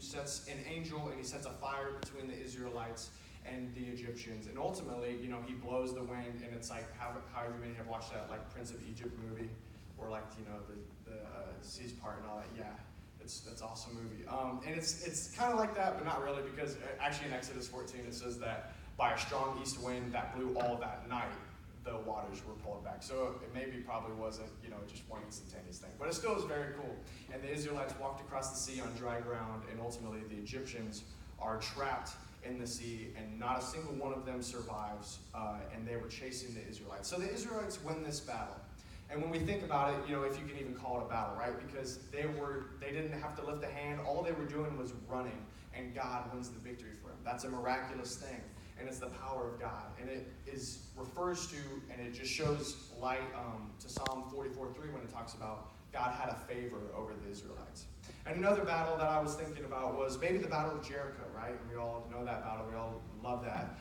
sets an angel and he sets a fire between the Israelites and the Egyptians. And ultimately, he blows the wind, and it's like, however many have watched that, like, Prince of Egypt movie, or like, the seas part and all that. Yeah, that's an awesome movie. And it's kind of like that, but not really, because actually in Exodus 14 it says that by a strong east wind that blew all that night, the waters were pulled back. So it maybe probably wasn't, just one instantaneous thing. But it still was very cool. And the Israelites walked across the sea on dry ground, and ultimately the Egyptians are trapped in the sea, and not a single one of them survives, and they were chasing the Israelites. So the Israelites win this battle. And when we think about it, if you can even call it a battle, right? Because they didn't have to lift a hand. All they were doing was running, and God wins the victory for them. That's a miraculous thing, and it's the power of God. And it refers to, and it just shows light to Psalm 44:3 when it talks about God had a favor over the Israelites. And another battle that I was thinking about was maybe the Battle of Jericho, right? And we all know that battle. We all love that.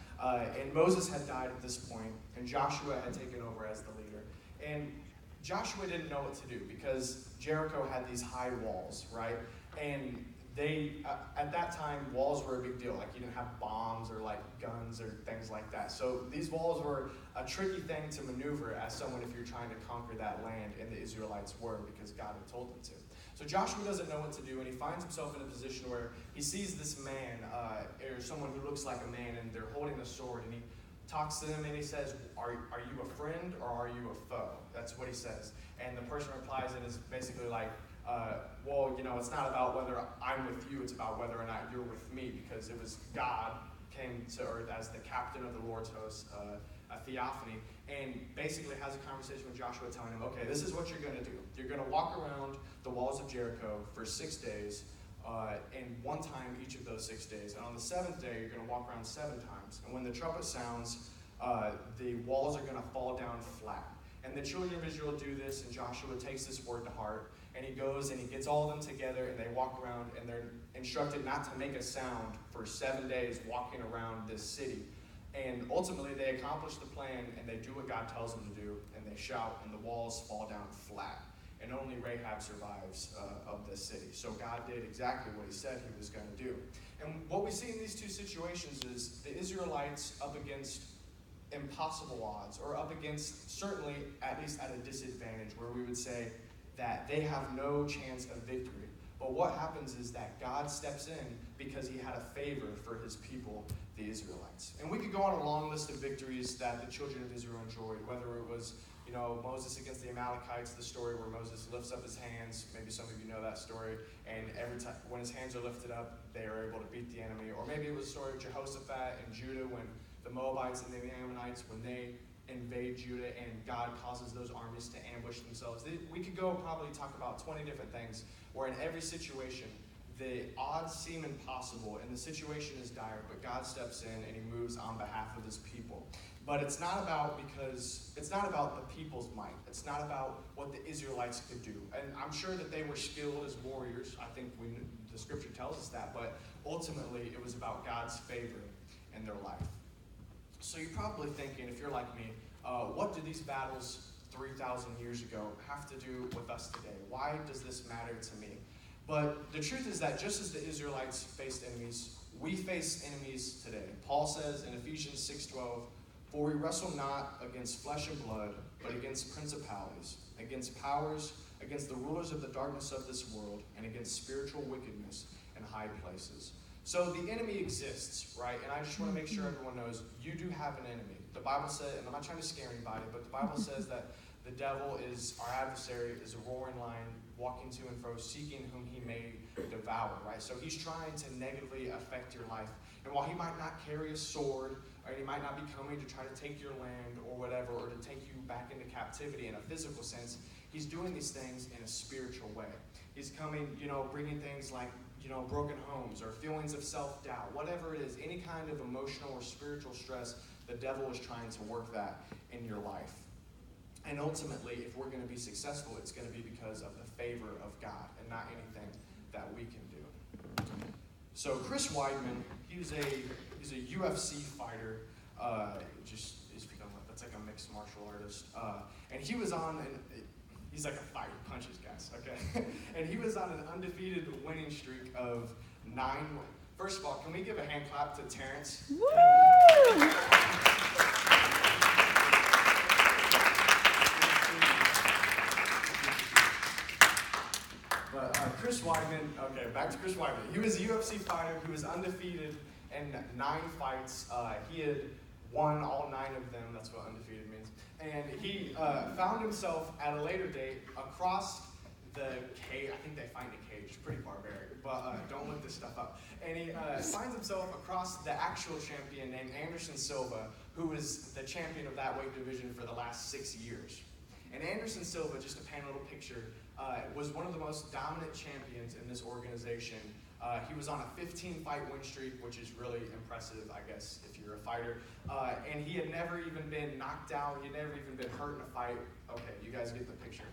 And Moses had died at this point, and Joshua had taken over as the leader. And Joshua didn't know what to do because Jericho had these high walls, right? And at that time, walls were a big deal. Like, you didn't have bombs or like guns or things like that. So these walls were a tricky thing to maneuver as someone if you're trying to conquer that land, and the Israelites were, because God had told them to. So Joshua doesn't know what to do, and he finds himself in a position where he sees this man, or someone who looks like a man, and they're holding a sword, and he talks to them and he says, are you a friend or are you a foe? That's what he says. And the person replies and is basically like, well, it's not about whether I'm with you, it's about whether or not you're with me, because it was God came to earth as the captain of the Lord's host, a theophany, and basically has a conversation with Joshua telling him, okay, this is what you're going to do. You're going to walk around the walls of Jericho for 6 days, and one time each of those 6 days. And on the 7th day, you're going to walk around 7 times. And when the trumpet sounds, the walls are going to fall down flat. And the children of Israel do this, and Joshua takes this word to heart, and he goes and he gets all of them together, and they walk around, and they're instructed not to make a sound for 7 days walking around this city. And ultimately, they accomplish the plan, and they do what God tells them to do, and they shout, and the walls fall down flat. And only Rahab survives of this city. So God did exactly what he said he was going to do. And what we see in these two situations is the Israelites up against impossible odds, or up against, certainly, at least at a disadvantage, where we would say that they have no chance of victory. But what happens is that God steps in because he had a favor for his people, the Israelites. And we could go on a long list of victories that the children of Israel enjoyed, whether it was Moses against the Amalekites, the story where Moses lifts up his hands. Maybe some of you know that story. And every time when his hands are lifted up, they are able to beat the enemy. Or maybe it was the story of Jehoshaphat and Judah when the Moabites and the Ammonites, when they invade Judah and God causes those armies to ambush themselves. We could go probably talk about 20 different things where in every situation, the odds seem impossible and the situation is dire, but God steps in and he moves on behalf of his people. But it's not about the people's might. It's not about what the Israelites could do. And I'm sure that they were skilled as warriors. I think the scripture tells us that. But ultimately, it was about God's favor in their life. So you're probably thinking, if you're like me, what do these battles 3,000 years ago have to do with us today? Why does this matter to me? But the truth is that just as the Israelites faced enemies, we face enemies today. Paul says in Ephesians 6:12, "For we wrestle not against flesh and blood, but against principalities, against powers, against the rulers of the darkness of this world, and against spiritual wickedness in high places." So the enemy exists, right? And I just want to make sure everyone knows you do have an enemy. The Bible says, and I'm not trying to scare anybody, but the Bible says that the devil is, our adversary, is a roaring lion, walking to and fro, seeking whom he may devour, right? So he's trying to negatively affect your life. And while he might not carry a sword, or he might not be coming to try to take your land or whatever, or to take you back into captivity in a physical sense, he's doing these things in a spiritual way. He's coming, bringing things like, broken homes or feelings of self-doubt, whatever it is, any kind of emotional or spiritual stress, the devil is trying to work that in your life. And ultimately, if we're going to be successful, it's going to be because of the favor of God and not anything that we can do. So Chris Weidman, he's a UFC fighter, that's like a mixed martial artist. And he was on he's like a fighter, punches guys, okay? And he was on an undefeated winning streak of First of all, can we give a hand clap to Terrence? Woo! But Chris Weidman, okay, back to Chris Weidman. He was a UFC fighter. He was undefeated in 9 fights. He had won all 9 of them. That's what undefeated means. And he found himself at a later date across the cage. I think they find a cage. Pretty barbaric, but don't look this stuff up. And he finds himself across the actual champion named Anderson Silva, who was the champion of that weight division for the last 6 years. And Anderson Silva, just to paint a little picture, was one of the most dominant champions in this organization. He was on a 15-fight win streak, which is really impressive, I guess, if you're a fighter. And he had never even been knocked out. He had never even been hurt in a fight. Okay, you guys get the picture.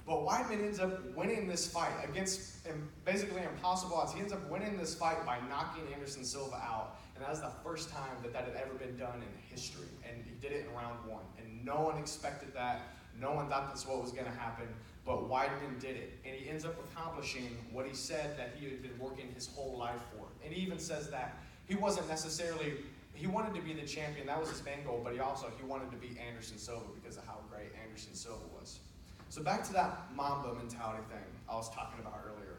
But Weidman ends up winning this fight against basically impossible odds. He ends up winning this fight by knocking Anderson Silva out. And that was the first time that had ever been done in history. And he did it in round 1. And no one expected that. No one thought that's what was going to happen. But Weidman did it. And he ends up accomplishing what he said that he had been working his whole life for. And he even says that he wasn't necessarily, he wanted to be the champion. That was his main goal. But he wanted to beat Anderson Silva because of how great Anderson Silva was. So back to that Mamba mentality thing I was talking about earlier.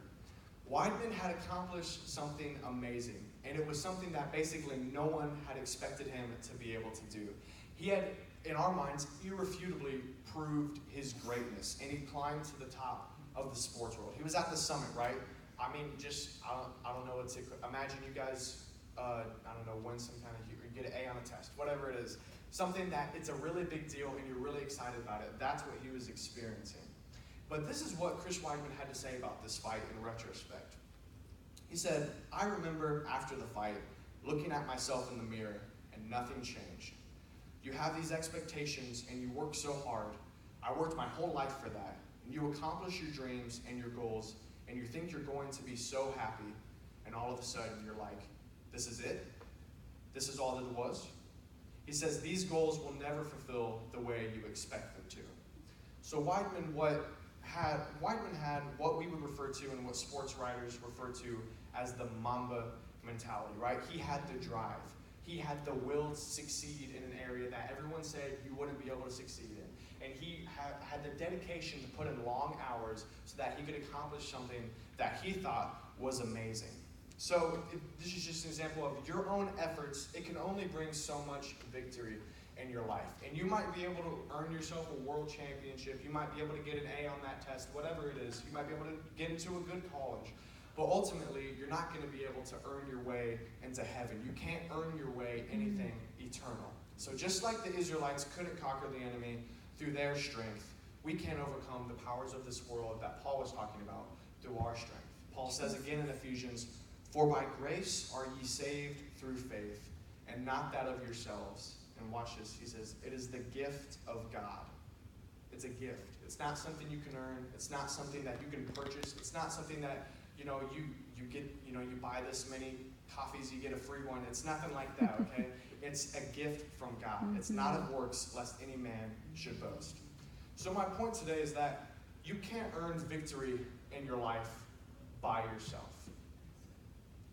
Weidman had accomplished something amazing, and it was something that basically no one had expected him to be able to do. He had, in our minds, irrefutably proved his greatness, and he climbed to the top of the sports world. He was at the summit, right? I mean, I don't know what to, imagine you guys, win some kind of, or get an A on a test, whatever it is. Something that it's a really big deal and you're really excited about it. That's what he was experiencing. But this is what Chris Weidman had to say about this fight in retrospect. He said, "I remember after the fight, looking at myself in the mirror and nothing changed. You have these expectations and you work so hard. I worked my whole life for that. And you accomplish your dreams and your goals and you think you're going to be so happy, and all of a sudden you're like, this is it? This is all that it was?" He says these goals will never fulfill the way you expect them to. So Weidman had what we would refer to and what sports writers refer to as the Mamba mentality, right? He had the drive. He had the will to succeed in an area that everyone said you wouldn't be able to succeed in. And he had the dedication to put in long hours so that he could accomplish something that he thought was amazing. So this is just an example of your own efforts. It can only bring so much victory in your life. And you might be able to earn yourself a world championship. You might be able to get an A on that test, whatever it is. You might be able to get into a good college. But ultimately, you're not going to be able to earn your way into heaven. You can't earn your way anything eternal. So just like the Israelites couldn't conquer the enemy through their strength, we can't overcome the powers of this world that Paul was talking about through our strength. Paul says again in Ephesians, "For by grace are ye saved through faith, and not that of yourselves." And watch this, he says, "It is the gift of God." It's a gift. It's not something you can earn. It's not something that you can purchase. It's not something that, you get, you buy this many coffees, you get a free one. It's nothing like that, okay? It's a gift from God. It's not of works, lest any man should boast. So my point today is that you can't earn victory in your life by yourself.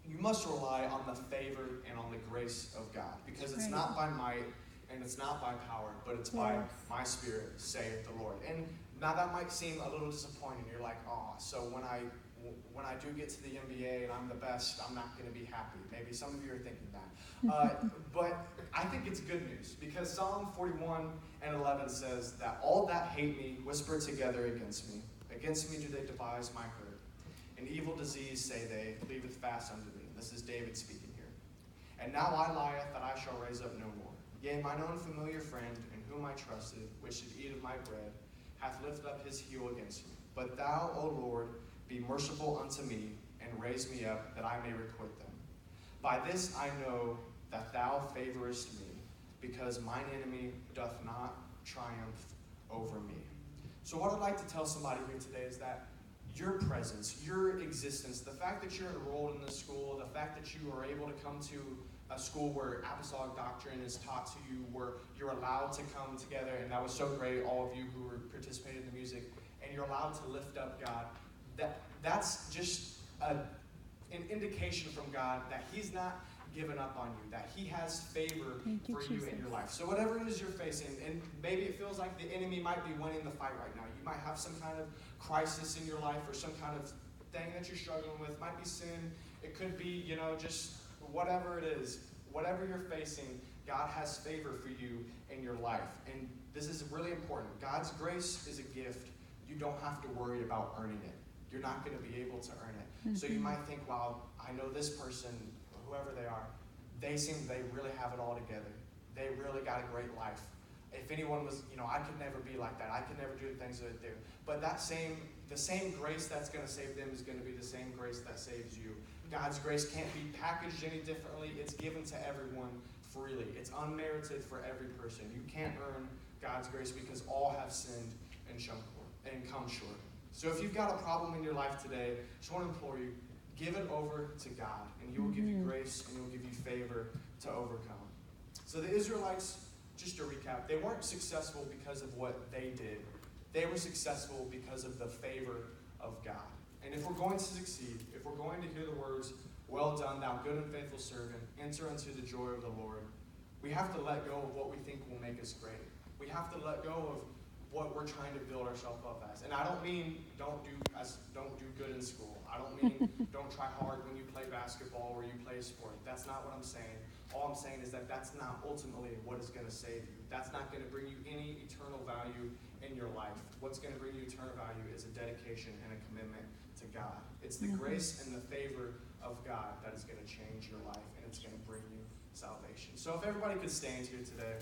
You must rely on the favor and on the grace of God, because it's not by might and it's not by power, but it's by my Spirit, saith the Lord. And now that might seem a little disappointing. You're like, oh, so when I do get to the NBA and I'm the best, I'm not going to be happy. Maybe some of you are thinking that. But I think it's good news, because Psalm 41:11 says that all that hate me whisper together against me. Against me do they devise my hurt. An evil disease, say they, leaveth fast unto me. This is David speaking here. "And now I lieth that I shall raise up no more. Yea, mine own familiar friend, in whom I trusted, which did eat of my bread, hath lifted up his heel against me. But thou, O Lord, be merciful unto me, and raise me up, that I may requite them. By this I know that thou favorest me, because mine enemy doth not triumph over me." So what I'd like to tell somebody here today is that your presence, your existence, the fact that you're enrolled in this school, the fact that you are able to come to a school where apostolic doctrine is taught to you, where you're allowed to come together, and that was so great, all of you who were participating in the music, and you're allowed to lift up God, that's just a an indication from God that He's not given up on you, that He has favor for you in your life. So whatever it is you're facing, and maybe it feels like the enemy might be winning the fight right now. You might have some kind of crisis in your life or some kind of thing that you're struggling with. It might be sin. It could be, just whatever it is. Whatever you're facing, God has favor for you in your life. And this is really important. God's grace is a gift. You don't have to worry about earning it. You're not going to be able to earn it. So you might think, wow, I know this person, whoever they are, they really have it all together. They really got a great life. If anyone was, I could never be like that. I could never do the things that they do. But the same grace that's going to save them is going to be the same grace that saves you. God's grace can't be packaged any differently. It's given to everyone freely. It's unmerited for every person. You can't earn God's grace because all have sinned and come short. So if you've got a problem in your life today, I just want to implore you, give it over to God, and He will give you grace and He will give you favor to overcome. So the Israelites, just to recap, they weren't successful because of what they did. They were successful because of the favor of God. And if we're going to succeed, if we're going to hear the words, "Well done, thou good and faithful servant, enter into the joy of the Lord," we have to let go of what we think will make us great. We have to let go of what we're trying to build ourselves up as. And I don't mean don't do good in school. I don't mean don't try hard when you play basketball or you play a sport. That's not what I'm saying. All I'm saying is that that's not ultimately what is going to save you. That's not going to bring you any eternal value in your life. What's going to bring you eternal value is a dedication and a commitment to God. It's the grace and the favor of God that is going to change your life, and it's going to bring you salvation. So if everybody could stand here today.